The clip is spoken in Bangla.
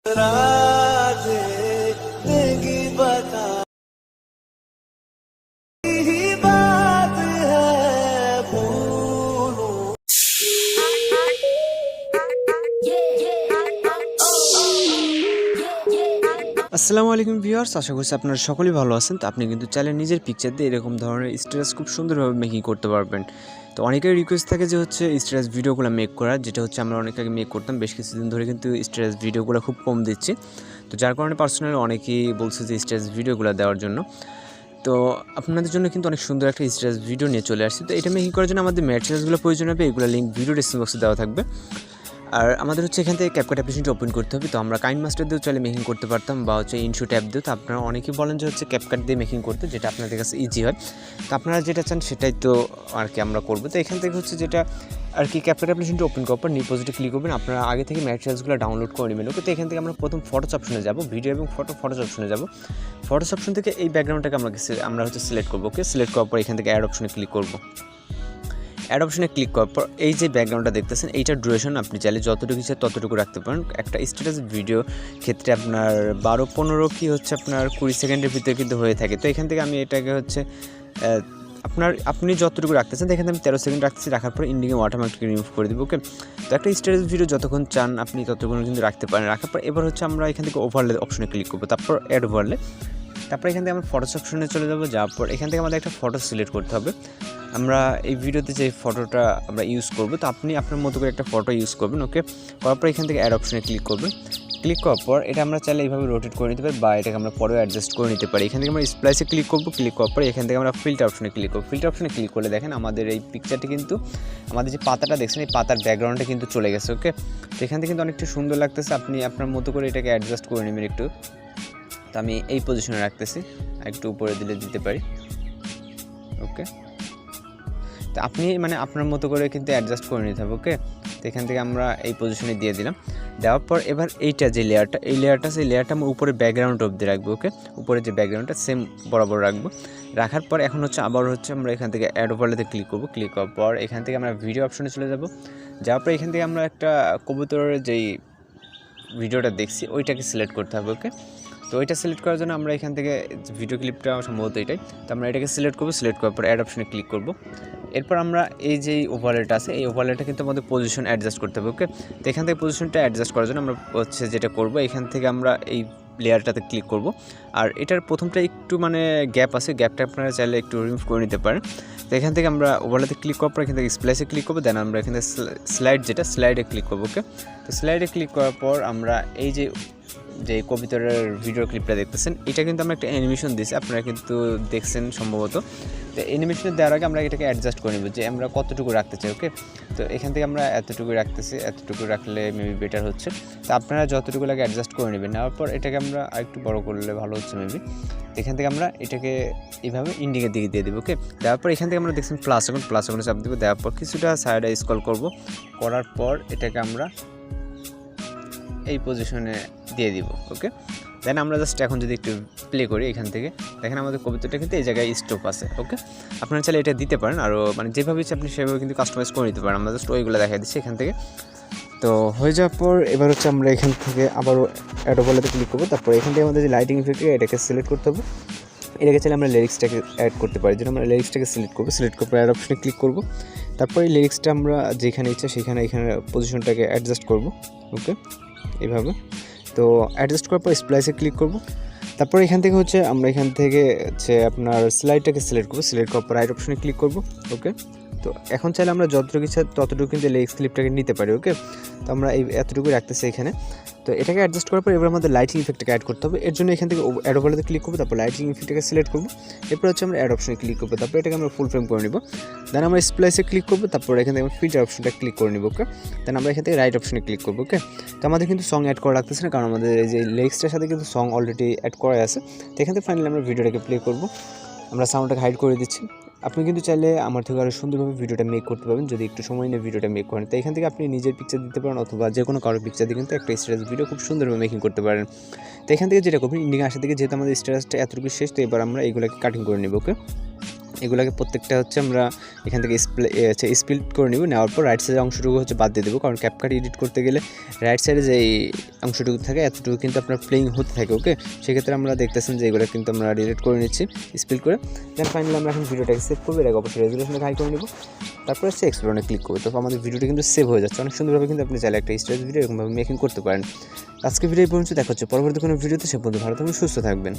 राधे देगी बता ही बात है भूलूं। আসসালামু আলাইকুম ভিউয়ার্স, আশা করছি আপনারা সকলেই ভালো আছেন। তো আপনি কিন্তু চাইলে নিজের পিকচার দিয়ে এরকম ধরনের স্ট্যাটাস খুব সুন্দরভাবে মেকিং করতে পারবেন। তো অনেকের রিকোয়েস্ট থাকে যে হচ্ছে স্ট্যাটাস ভিডিওগুলো মেক করার, যেটা হচ্ছে আমরা অনেক আগে মেক করতাম, বেশ কিছুদিন ধরে কিন্তু স্ট্যাটাস ভিডিওগুলো খুব কম দিচ্ছি। তো যার কারণে পার্সোনালি অনেকেই বলছে যে স্ট্যাটাস ভিডিওগুলো দেওয়ার জন্য। তো আপনাদের জন্য কিন্তু অনেক সুন্দর একটা স্ট্যাটাস ভিডিও নিয়ে চলে আসছি। তো এটা মেকিং করার জন্য আমাদের ম্যাটেরিয়ালসগুলো প্রয়োজন হবে, এগুলো লিঙ্ক ভিডিও ডেসক্রিপশন বক্সে দেওয়া থাকবে। আর আমাদের হচ্ছে এখান থেকে CapCut অ্যাপ্লিকেশনটা ওপেন করতে হবে। তো আমরা কাইন মাস্টার দিয়েও চাইলে মেকিং করতে পারতাম, বা হচ্ছে ইনশো ট্যাব দিয়েও। তো আপনারা অনেকেই বলেন যে হচ্ছে CapCut দিয়ে মেকিং করতে, যেটা আপনাদের কাছে ইজি হয়। তো আপনারা যেটা চান সেটাই তো আর কি আমরা করবো। তো এখান থেকে হচ্ছে যেটা আর কি CapCut অ্যাপ্লিকেশনটা ওপেন করার পর নিউ প্রজেক্টে ক্লিক করবেন। আপনারা আগে থেকে ম্যাটেরিয়ালসগুলো ডাউনলোড করে নেবেন। ওকে, তো এখান থেকে আমরা প্রথম ফটোস অপশনে যাব, ভিডিও এবং ফটোস অপশনে যাব। ফটোস অপশন থেকে এই ব্যাকগ্রাউন্ডটাকে আমরা হচ্ছে সিলেক্ট করবো। ওকে, সিলেক্ট করার পর এখান থেকে অ্যাড অপশনে ক্লিক করবো। অ্যাড অপশনে ক্লিক করার পর এই যে ব্যাকগ্রাউন্ডটা দেখতেছেন, এইটার ডিউরেশন আপনি চাইলে যতটুকু ইচ্ছা ততটুকু রাখতে পারেন। একটা স্ট্যাটাস ভিডিও ক্ষেত্রে আপনার 12-15 কি হচ্ছে আপনার 20 সেকেন্ডের ভিতরে কিন্তু হয়ে থাকে। তো এখান থেকে আমি এটাকে হচ্ছে আপনি যতটুকু রাখতেছেন, এখানে আমি 13 সেকেন্ড রাখতেছি। রাখার পর ইন্ডিং ওয়াটারমার্কটাকে রিমুভ করে দেবো। ওকে, তো একটা স্ট্যাটাস ভিডিও যতক্ষণ চান আপনি ততক্ষণ কিন্তু রাখতে পারেন। রাখার পর এবার হচ্ছে আমরা এখান থেকে ওভারলে অপশনে ক্লিক করবো, তারপর অ্যাড ওভারলে। তারপর এখান থেকে আমরা ফটোস অপশনে চলে যাবো। যাওয়ার পর এখান থেকে আমাদের একটা ফটো সিলেক্ট করতে হবে। আমরা এই ভিডিওতে যে ফটোটা আমরা ইউজ করবো, তো আপনি আপনার মতো করে একটা ফটো ইউজ করবেন। ওকে, করার পর এখান থেকে অ্যাড অপশনে ক্লিক করবেন। ক্লিক করার পর এটা আমরা চাইলে এইভাবে রোটেট করে নিতে পারি, বা এটাকে আমরা পরেও অ্যাডজাস্ট করে নিতে পারি। এখান থেকে আমরা স্প্লাইসে ক্লিক করবো। ক্লিক করার পর এখান থেকে আমরা ফিল্টার অপশনে ক্লিক করবো। ফিল্টার অপশনে ক্লিক করলে দেখেন আমাদের এই পিকচারটি কিন্তু, আমাদের যে পাতাটা দেখছেন এই পাতার ব্যাকগ্রাউন্ডে কিন্তু চলে গেছে। ওকে, তো এখান থেকে কিন্তু অনেকটা সুন্দর লাগতেছে। আপনি আপনার মতো করে এটাকে অ্যাডজাস্ট করে নেবেন একটু। তো আমি এই পজিশনে রাখতেছি, একটু উপরে দিলে দিতে পারি। ওকে, তো আপনি আপনার মতো করে কিন্তু অ্যাডজাস্ট করে নিতে হবে। ওকে, তো এখান থেকে আমরা এই পজিশনে দিয়ে দিলাম। দেওয়ার পর এবার এইটা যে লেয়ারটা, এই লেয়ারটা আমরা উপরে ব্যাকগ্রাউন্ড অবধি রাখবো। ওকে, উপরে যে ব্যাকগ্রাউন্ডটা সেম বরাবর রাখবো। রাখার পর এখন হচ্ছে আবার হচ্ছে আমরা এখান থেকে অ্যাড ওভারলেতে ক্লিক করবো। ক্লিক করার পর এখান থেকে আমরা ভিডিও অপশনে চলে যাব। যাওয়ার পর এখান থেকে আমরা একটা কবুতরের যেই ভিডিওটা দেখছি ওইটাকে সিলেক্ট করতে হবে। ওকে, তো এটা সিলেক্ট করার জন্য আমরা এখান থেকে ভিডিও ক্লিপটা সম্ভবত এটাই, তো আমরা এটাকে সিলেক্ট করবো। সিলেক্ট করার পর অ্যাড অপশনে ক্লিক করব। এরপর আমরা এই যে ওভারলেটা আছে, এই ওভারলেটা কিন্তু আমাদের পজিশন অ্যাডজাস্ট করতে হবে। ওকে, তো এখান থেকে পজিশনটা অ্যাডজাস্ট করার জন্য আমরা হচ্ছে যেটা করব, এখান থেকে আমরা এই লেয়ারটাতে ক্লিক করব। আর এটার প্রথমটা একটু গ্যাপ আছে, গ্যাপটা আপনারা চাইলে একটু রিমুভ করে নিতে পারেন। তো এখান থেকে আমরা ওভারলেতে ক্লিক করার পর এখান থেকে স্প্লাইসে ক্লিক করবো। দেন আমরা এখানে স্লাইডে ক্লিক করবো। ওকে, তো স্লাইডে ক্লিক করার পর আমরা এই যে কবিতার ভিডিও ক্লিপটা দেখতেছেন, এটা কিন্তু আমরা একটা অ্যানিমেশন দিয়েছি, আপনারা কিন্তু দেখছেন সম্ভবত। তো অ্যানিমেশনে দেওয়ার আগে আমরা এটাকে অ্যাডজাস্ট করে নেব যে আমরা কতটুকু রাখতে চাই। ওকে, তো এখান থেকে আমরা এতটুকু রাখতেছি, এতটুকু রাখলে মেবি বেটার হচ্ছে। তো আপনারা যতটুকু লাগে অ্যাডজাস্ট করে নেবেন। নেওয়ার পর এটাকে আমরা আরেকটু বড় করলে ভালো হচ্ছে মেবি। এখান থেকে আমরা এটাকে এইভাবে ইন্ডিকের দিকে দিয়ে দেবো। ওকে, দেওয়ার পর এখান থেকে আমরা দেখছেন প্লাস আইকনে চাপ দেবো। দেওয়ার পর কিছুটা সাইডে স্ক্রল করব, করার পর এটাকে আমরা এই পজিশনে দিয়ে দিব। ওকে, দেন আমরা জাস্ট এখন যদি একটু প্লে করি, এখান থেকে দেখেন আমাদের কবিতাটা কিন্তু এই জায়গায় স্টপ আছে। ওকে, আপনারা চাইলে এটা দিতে পারেন, আরও যেভাবে ইচ্ছে আপনি সেভাবে কিন্তু কাস্টমাইজ করে নিতে পারেন। আমরা জাস্ট ওইগুলো দেখাই দিচ্ছি এখান থেকে। তো হয়ে যাওয়ার পর এবার হচ্ছে আমরা এখান থেকে আবারও অ্যাড ওভারলেতে ক্লিক করবো। তারপর এখান থেকে আমাদের যে লাইটিং ইফেক্ট এটাকে সিলেক্ট করতে হবে। এটাকে চাইলে আমরা লিরিক্সটাকে অ্যাড করতে পারি, যেন আমরা লিরিক্সটাকে সিলেক্ট করবো। সিলেক্ট করার পর অ্যাড অপশনে ক্লিক করবো। তারপর এই লিরিক্সটা আমরা যেখানে ইচ্ছা সেখানে এখানে পজিশনটাকে অ্যাডজাস্ট করবো। ওকে, এইভাবে। তো অ্যাডজাস্ট করার পর স্প্লাইসে ক্লিক করব। তারপর এখান থেকে হচ্ছে আমরা এখান থেকে হচ্ছে আপনার স্লাইডটাকে সিলেক্ট করবো। সিলেক্ট করার পর রাইট অপশনে ক্লিক করব। ওকে, তো এখন চাইলে আমরা যতটুকু ইচ্ছা ততটুকু কিন্তু লিরিক্স ক্লিপটাকে নিতে পারি। ওকে, তো আমরা এতটুকু রাখতেছি এখানে। তো এটাকে অ্যাডজাস্ট করার পর এবার আমাদের লাইটিং ইফেক্টটাকে অ্যাড করতে হবে। এর জন্য এখান থেকে অ্যাড ওভারলেতে ক্লিক করবো। তারপর লাইটিং ইফেক্টটাকে সিলেক্ট করবো। এরপর হচ্ছে আমরা অ্যাড অপশনে ক্লিক করবো। তারপর এটাকে আমরা ফুল ফ্রেম করে নিব। দেন আমরা স্প্লাইসে ক্লিক করবো। তারপর এখান থেকে আমরা ফিল্টার অপশনটা ক্লিক করে নিব। ওকে, দেন আমরা এখান থেকে রাইট অপশনে ক্লিক করবো। ওকে, তো আমাদের কিন্তু সং অ্যাড করা লাগতেছে না, কারণ আমাদের এই যে লিরিক্সটার সাথে কিন্তু সং অলরেডি অ্যাড করা আছে। তো এখান থেকে ফাইনালি আমরা ভিডিওটাকে প্লে করবো। আমরা সাউন্ডটাকে হাইড করে দিচ্ছি। আপনি কিন্তু চাইলে আমার থেকে আরও সুন্দরভাবে ভিডিওটা মেক করতে পারবেন যদি একটু সময় নিয়ে ভিডিওটা মেক করেন। তো এখান থেকে আপনি নিজের পিকচার দিতে পারেন, অথবা যে কোনো কারোর পিকচার দিয়ে কিন্তু একটা স্ট্যাটাস ভিডিও খুব সুন্দরভাবে মেকিং করতে পারেন। তো এখান থেকে যেটা করবেন, ইন্ডিং আসার থেকে যেহেতু আমাদের স্ট্যাটাসটা এতটুকু শেষ, তো এবার আমরা এইগুলোকে কাটিং করে নেব। ওকে, এগুলোকে প্রত্যেকটা হচ্ছে আমরা এখান থেকে স্প্লিট করে নিব, নেওয়ার পর রাইট সাইডের অংশটুকু হচ্ছে বাদ দিয়ে দেবো, কারণ ক্যাপকাট এডিট করতে গেলে রাইট সাইডে যে অংশটুকু থাকে এতটুকু কিন্তু আপনার প্লেইং হতে থাকে। ওকে, সেক্ষেত্রে আমরা দেখতেছেন যে এগুলো কিন্তু আমরা ডিলিট করে নিচ্ছি স্প্লিট করে। দেন ফাইনালি আমরা এখন ভিডিওটাকে সেভ করবো, এর আগে অবশ্যই রেজুলেশনটা হাই করে নেব, তারপরে হচ্ছে এক্সপ্লোরে ক্লিক করবো। তো আমাদের ভিডিওটা কিন্তু সেভ হয়ে যাচ্ছে অনেক সুন্দরভাবে। কিন্তু আপনি চাইলে একটা স্টোরেজ ভিডিও এরকমভাবে মেকিং করতে পারেন। আজকে ভিডিও পর্যন্ত দেখা হচ্ছে পরবর্তী কোনো ভিডিওতে, সে পর্যন্ত ভালো থাকবেন, সুস্থ থাকবেন।